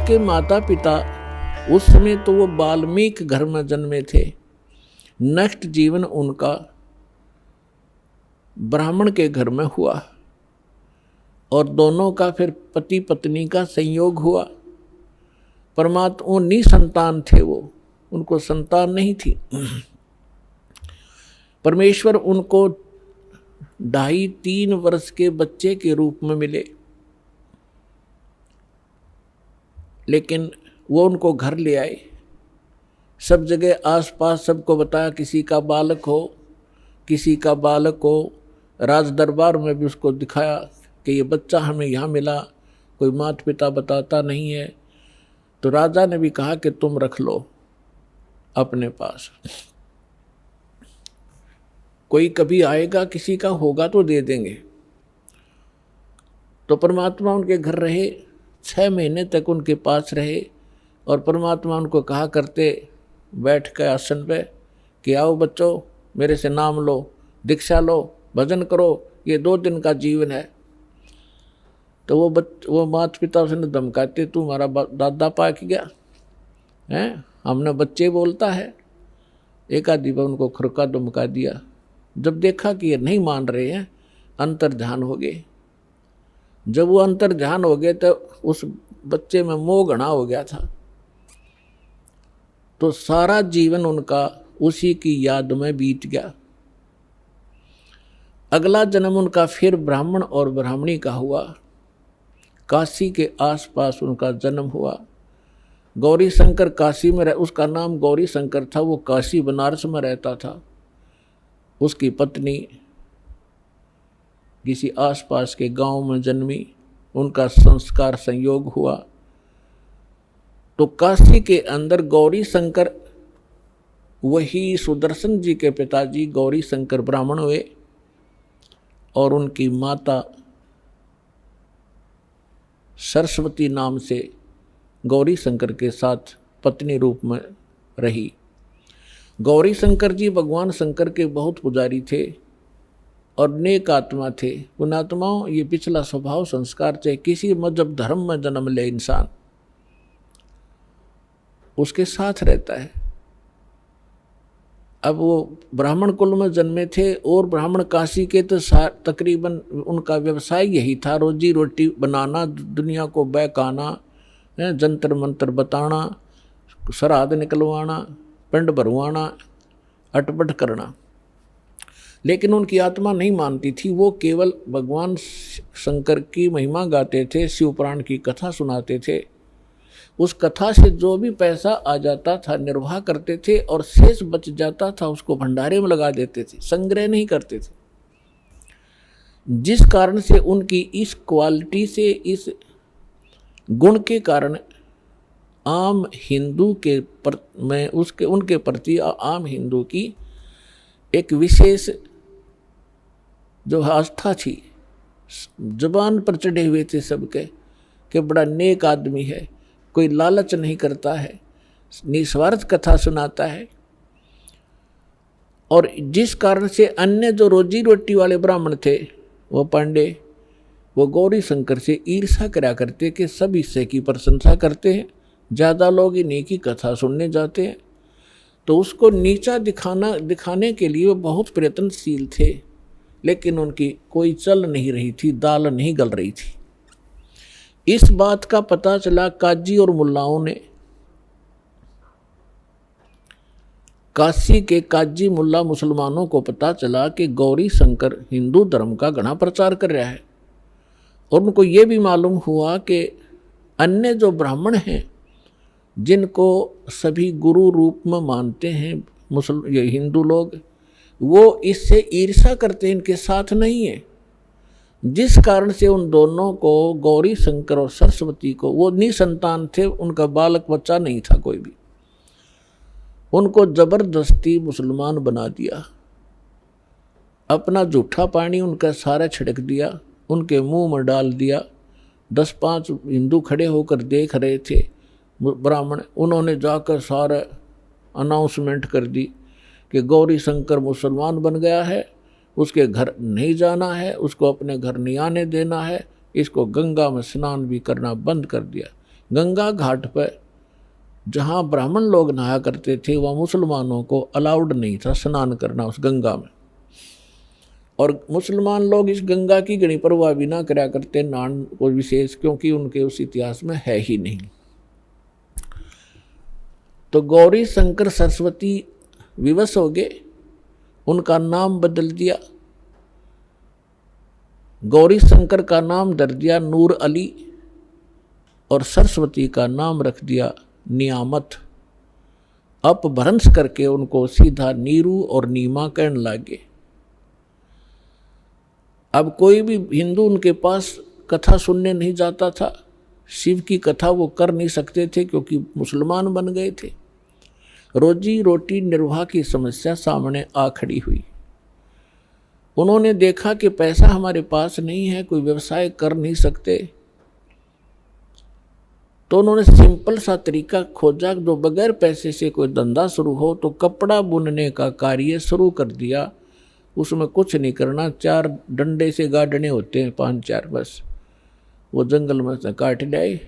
उसके माता पिता उस समय तो वो वाल्मीकि घर में जन्मे थे, नेक्स्ट जीवन उनका ब्राह्मण के घर में हुआ और दोनों का फिर पति पत्नी का संयोग हुआ। परमात्मा निसंतान थे, वो उनको संतान नहीं थी। परमेश्वर उनको 2.5-3 वर्ष के बच्चे के रूप में मिले, लेकिन वो उनको घर ले आए। सब जगह आसपास सबको बताया किसी का बालक हो, किसी का बालक हो। राज दरबार में भी उसको दिखाया कि ये बच्चा हमें यहाँ मिला, कोई माता पिता बताता नहीं है। तो राजा ने भी कहा कि तुम रख लो अपने पास, कोई कभी आएगा किसी का होगा तो दे देंगे। तो परमात्मा उनके घर रहे, 6 महीने तक उनके पास रहे और परमात्मा उनको कहा करते बैठ के आसन पे कि आओ बच्चों, मेरे से नाम लो, दीक्षा लो, भजन करो, ये 2 दिन का जीवन है। तो वो माता पिता उसने धमकाते, तू हमारा दादा पाक गया हैं, हमने बच्चे बोलता है। एक आधी बार उनको खुरका धमका दिया। जब देखा कि ये नहीं मान रहे हैं, अंतर ध्यान हो गए। जब वो अंतर ध्यान हो गए तो उस बच्चे में मोह घना हो गया था। तो सारा जीवन उनका उसी की याद में बीत गया। अगला जन्म उनका फिर ब्राह्मण और ब्राह्मणी का हुआ। काशी के आसपास उनका जन्म हुआ। गौरी शंकर काशी में उसका नाम गौरी शंकर था, वो काशी बनारस में रहता था। उसकी पत्नी किसी आसपास के गांव में जन्मी, उनका संस्कार संयोग हुआ। तो काशी के अंदर गौरी शंकर, वही सुदर्शन जी के पिताजी गौरी शंकर ब्राह्मण हुए और उनकी माता सरस्वती नाम से गौरी शंकर के साथ पत्नी रूप में रही। गौरी शंकर जी भगवान शंकर के बहुत पुजारी थे और नेक आत्मा थे। पुण्यात्माओं, ये पिछला स्वभाव संस्कार चाहे किसी मजहब धर्म में जन्म ले इंसान, उसके साथ रहता है। अब वो ब्राह्मण कुल में जन्मे थे और ब्राह्मण काशी के तो तकरीबन उनका व्यवसाय यही था, रोजी रोटी बनाना, दुनिया को बहकाना, जंतर मंतर बताना, श्राद्ध निकलवाना, पिंड भरवाना, अटपट करना। लेकिन उनकी आत्मा नहीं मानती थी। वो केवल भगवान शंकर की महिमा गाते थे, शिव पुराण की कथा सुनाते थे। उस कथा से जो भी पैसा आ जाता था निर्वाह करते थे और शेष बच जाता था उसको भंडारे में लगा देते थे, संग्रह नहीं करते थे। जिस कारण से उनकी इस क्वालिटी से, इस गुण के कारण आम हिंदू के में उनके प्रति आम हिंदू की एक विशेष जो आस्था थी, जुबान पर चढ़े हुए थे सबके कि बड़ा नेक आदमी है, कोई लालच नहीं करता है, निस्वार्थ कथा सुनाता है। और जिस कारण से अन्य जो रोजी रोटी वाले ब्राह्मण थे, वो पांडे, वो गौरी शंकर से ईर्ष्या करा करते कि सब इससे की प्रशंसा करते हैं, ज़्यादा लोग इन्हीं की कथा सुनने जाते हैं। तो उसको नीचा दिखाने के लिए वो बहुत प्रयत्नशील थे, लेकिन उनकी कोई चल नहीं रही थी, दाल नहीं गल रही थी। इस बात का पता चला काजी और मुल्लाओं ने। काशी के काजी मुल्ला मुसलमानों को पता चला कि गौरी शंकर हिंदू धर्म का घना प्रचार कर रहा है। और उनको ये भी मालूम हुआ कि अन्य जो ब्राह्मण हैं, जिनको सभी गुरु रूप में मानते हैं ये हिंदू लोग, वो इससे ईर्ष्या करते हैं, इनके साथ नहीं है। जिस कारण से उन दोनों को, गौरी शंकर और सरस्वती को, वो निसंतान थे, उनका बालक बच्चा नहीं था कोई भी, उनको जबरदस्ती मुसलमान बना दिया। अपना जूठा पानी उनका सारा छिड़क दिया, उनके मुंह में डाल दिया। 10-5 हिंदू खड़े होकर देख रहे थे ब्राह्मण, उन्होंने जाकर सारा अनाउंसमेंट कर दी कि गौरी शंकर मुसलमान बन गया है, उसके घर नहीं जाना है, उसको अपने घर नहीं आने देना है, इसको गंगा में स्नान भी करना बंद कर दिया। गंगा घाट पर जहाँ ब्राह्मण लोग नहाया करते थे वह मुसलमानों को अलाउड नहीं था स्नान करना उस गंगा में, और मुसलमान लोग इस गंगा की गणी परवाह भी ना करा करते नहान को विशेष, क्योंकि उनके उस इतिहास में है ही नहीं। तो गौरी शंकर सरस्वती विवश हो गए, उनका नाम बदल दिया, गौरी शंकर का नाम धर दिया नूर अली, और सरस्वती का नाम रख दिया नियामत। अपभ्रंश करके उनको सीधा नीरू और नीमा कहने लगे। अब कोई भी हिंदू उनके पास कथा सुनने नहीं जाता था, शिव की कथा वो कर नहीं सकते थे क्योंकि मुसलमान बन गए थे। रोजी रोटी निर्वाह की समस्या सामने आ खड़ी हुई। उन्होंने देखा कि पैसा हमारे पास नहीं है, कोई व्यवसाय कर नहीं सकते, तो उन्होंने सिंपल सा तरीका खोजा जो बगैर पैसे से कोई धंधा शुरू हो। तो कपड़ा बुनने का कार्य शुरू कर दिया। उसमें कुछ नहीं करना, 4 डंडे से गाड़ने होते हैं, 5-4 बस, वो जंगल में से काट लाए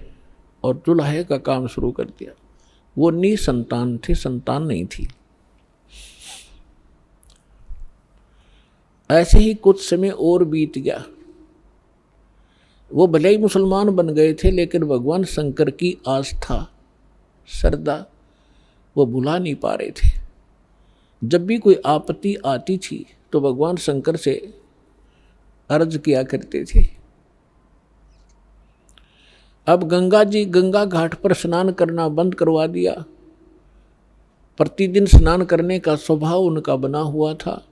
और चूल्हे का काम शुरू कर दिया। वो निसंतान थे, संतान नहीं थी। ऐसे ही कुछ समय और बीत गया। वो भले ही मुसलमान बन गए थे, लेकिन भगवान शंकर की आस्था श्रद्धा वो भुला नहीं पा रहे थे। जब भी कोई आपत्ति आती थी तो भगवान शंकर से अर्ज किया करते थे। अब गंगा घाट पर स्नान करना बंद करवा दिया। प्रतिदिन स्नान करने का स्वभाव उनका बना हुआ था।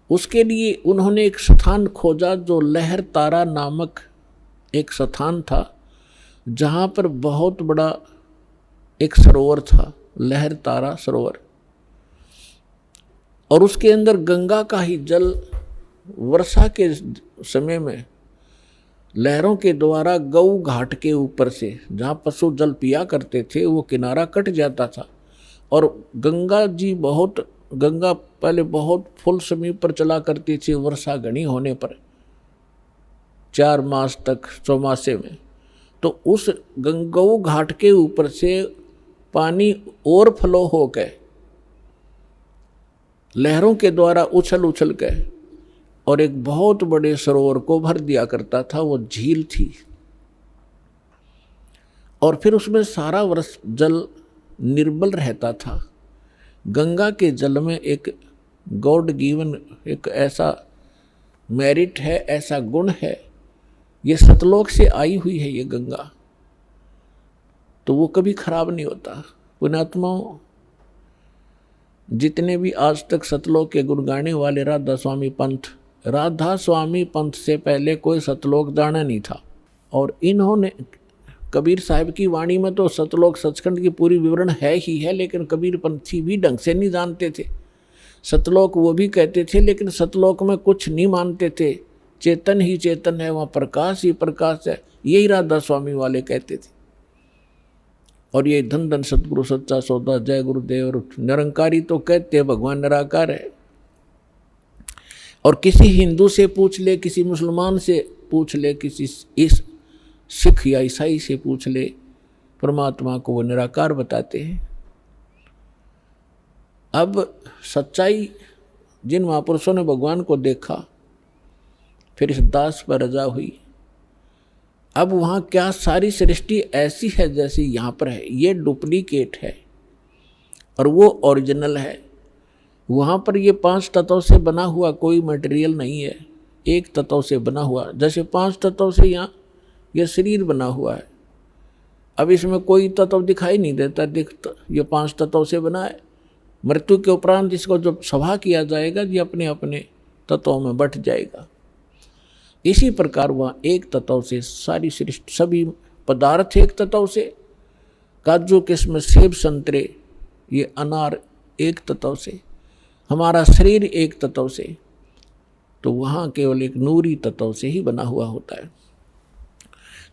उसके लिए उन्होंने एक स्थान खोजा जो लहर तारा नामक एक स्थान था, जहाँ पर बहुत बड़ा एक सरोवर था, लहर तारा सरोवर, और उसके अंदर गंगा का ही जल वर्षा के समय में लहरों के द्वारा गऊ घाट के ऊपर से जहाँ पशु जल पिया करते थे वो किनारा कट जाता था, और गंगा पहले बहुत फुल समीप पर चला करती थी वर्षा घनी होने पर 4 मास तक चौमासे में। तो उस गऊ घाट के ऊपर से पानी और फ्लो होकर लहरों के द्वारा उछल उछल के और एक बहुत बड़े सरोवर को भर दिया करता था। वो झील थी, और फिर उसमें सारा वर्ष जल निर्मल रहता था। गंगा के जल में एक गॉड गिवन एक ऐसा मेरिट है, ऐसा गुण है, ये सतलोक से आई हुई है ये गंगा, तो वो कभी खराब नहीं होता। पुण्यात्माओं, जितने भी आज तक सतलोक के गुण गाने वाले राधा स्वामी पंथ से पहले कोई सतलोक जाना नहीं था। और इन्होंने कबीर साहब की वाणी में तो सतलोक सचखंड की पूरी विवरण है ही है, लेकिन कबीर पंथी भी ढंग से नहीं जानते थे। सतलोक वो भी कहते थे, लेकिन सतलोक में कुछ नहीं मानते थे। चेतन ही चेतन है, वहाँ प्रकाश ही प्रकाश है, यही राधा स्वामी वाले कहते थे। और ये धन धन सतगुरु सच्चा सौदा जय गुरुदेव। और निरंकारी तो कहते हैं भगवान निराकार है। और किसी हिंदू से पूछ ले, किसी मुसलमान से पूछ ले, किसी इस सिख या ईसाई से पूछ ले, परमात्मा को वो निराकार बताते हैं। अब सच्चाई, जिन महापुरुषों ने भगवान को देखा, फिर इस दास पर रजा हुई। अब वहाँ क्या सारी सृष्टि ऐसी है जैसी यहाँ पर है, ये डुप्लीकेट है और वो ओरिजिनल है। वहाँ पर ये 5 तत्वों से बना हुआ कोई मटेरियल नहीं है, एक तत्व से बना हुआ। जैसे 5 तत्वों से यहाँ ये शरीर बना हुआ है। अब इसमें कोई तत्व दिखाई नहीं देता, ये 5 तत्वों से बना है। मृत्यु के उपरांत इसको जब सभा किया जाएगा, ये अपने अपने तत्वों में बट जाएगा। इसी प्रकार वहाँ एक तत्व से सारी सृष्टि, सभी पदार्थ एक तत्व से, काजू किस्म सेब संतरे ये अनार एक तत्व से, हमारा शरीर एक तत्व से, तो वहाँ केवल एक नूरी तत्व से ही बना हुआ होता है।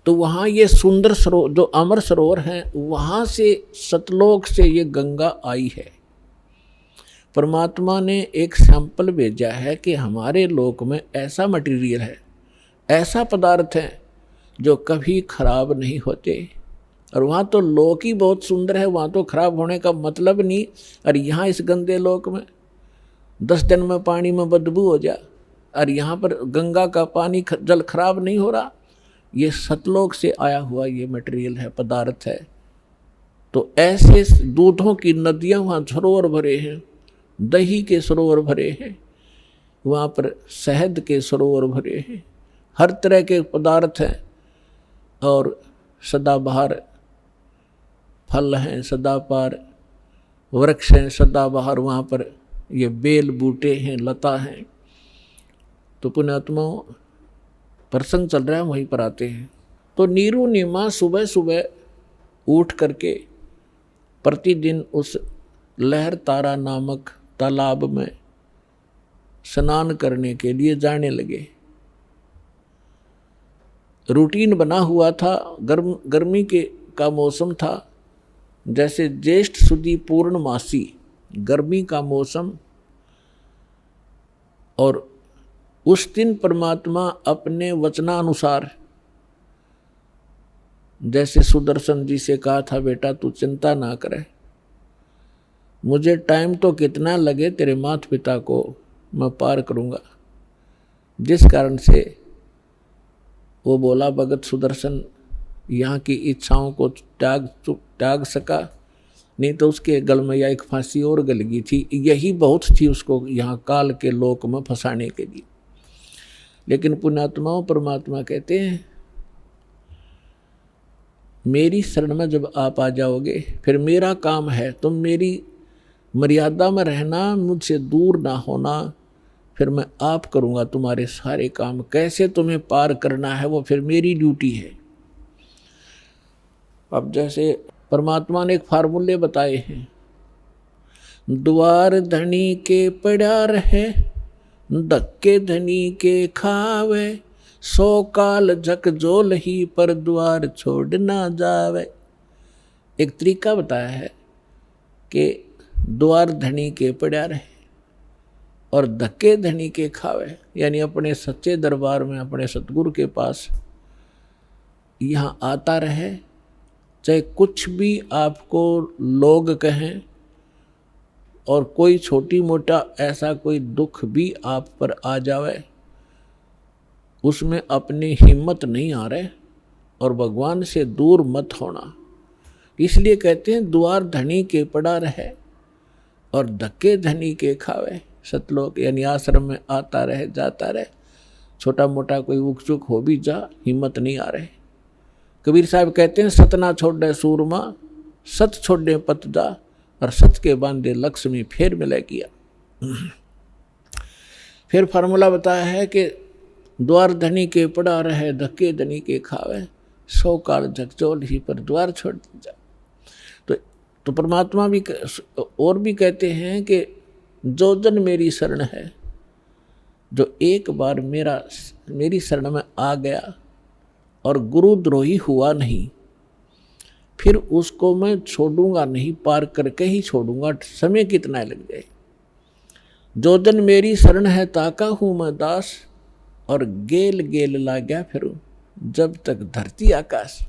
तो वहाँ ये सुंदर सरोवर जो अमर सरोवर हैं, वहाँ से सतलोक से ये गंगा आई है। परमात्मा ने एक सैंपल भेजा है कि हमारे लोक में ऐसा मटेरियल है, ऐसा पदार्थ है जो कभी खराब नहीं होते और वहाँ तो लोक ही बहुत सुंदर है, वहाँ तो खराब होने का मतलब नहीं। और यहाँ इस गंदे लोक में 10 दिन में पानी में बदबू हो जा, और यहाँ पर गंगा का पानी जल खराब नहीं हो रहा। ये सतलोक से आया हुआ ये मटेरियल है, पदार्थ है। तो ऐसे दूधों की नदियाँ वहाँ सरोवर भरे हैं, दही के सरोवर भरे हैं, वहाँ पर शहद के सरोवर भरे हैं, हर तरह के पदार्थ हैं। और सदाबहार फल हैं, सदाबहार वृक्ष हैं, सदाबहार वहाँ पर ये बेल बूटे हैं, लता हैं। तो पुण्यात्माओं प्रसंग चल रहा है, वहीं पर आते हैं। तो नीरू नीमा सुबह सुबह उठ करके प्रतिदिन उस लहर तारा नामक तालाब में स्नान करने के लिए जाने लगे। रूटीन बना हुआ था, गर्मी का मौसम था, जैसे ज्येष्ठ सुदी पूर्णमासी गर्मी का मौसम। और उस दिन परमात्मा अपने वचनानुसार, जैसे सुदर्शन जी से कहा था, बेटा तू चिंता ना करे, मुझे टाइम तो कितना लगे तेरे माता पिता को मैं पार करूँगा। जिस कारण से वो बोला, भगत सुदर्शन यहाँ की इच्छाओं को त्याग सका, नहीं तो उसके गल में या एक फांसी और गल गई थी। यही बहुत थी उसको यहाँ काल के लोक में फंसाने के लिए। लेकिन पुण्यात्माओं परमात्मा कहते हैं, मेरी शरण में जब आप आ जाओगे, फिर मेरा काम है, तुम मेरी मर्यादा में रहना, मुझसे दूर ना होना, फिर मैं आप करूँगा तुम्हारे सारे काम। कैसे तुम्हें पार करना है वो फिर मेरी ड्यूटी है। अब जैसे परमात्मा ने एक फार्मूले बताए हैं, द्वार धनी के पड़ा रहे, धक्के धनी के खावे, 100 काल झकझोल ही पर द्वार छोड़ ना जावे। एक तरीका बताया है कि द्वार धनी के पड़ा रहे और धक्के धनी के खावे, यानी अपने सच्चे दरबार में, अपने सतगुरु के पास यहाँ आता रहे, चाहे कुछ भी आपको लोग कहें, और कोई छोटी मोटा ऐसा कोई दुख भी आप पर आ जावे, उसमें अपनी हिम्मत नहीं आ रहे और भगवान से दूर मत होना। इसलिए कहते हैं द्वार धनी के पड़ा रहे और धक्के धनी के खावे। सतलोक यानी आश्रम में आता रहे, जाता रहे, छोटा मोटा कोई उकचुक हो भी जा, हिम्मत नहीं आ रहे। कबीर साहब कहते हैं, सत ना छोड़े सूरमा, सत छोड़े पत जा, और सत के बांधे लक्ष्मी फिर मिले किया। फिर फार्मूला बताया है कि द्वार धनी के पड़ा रहे, धक्के धनी के खावे, 100 काल झकझोल ही पर द्वार छोड़ जा। तो परमात्मा भी और भी कहते हैं कि जो जन मेरी शरण है, जो एक बार मेरी शरण में आ गया और गुरुद्रोही हुआ नहीं, फिर उसको मैं छोड़ूंगा नहीं, पार करके ही छोड़ूंगा, समय कितना लग जाए। जो जन मेरी शरण है ताका हूँ मैं दास, और गेल गेल ला गया फिरूं जब तक धरती आकाश।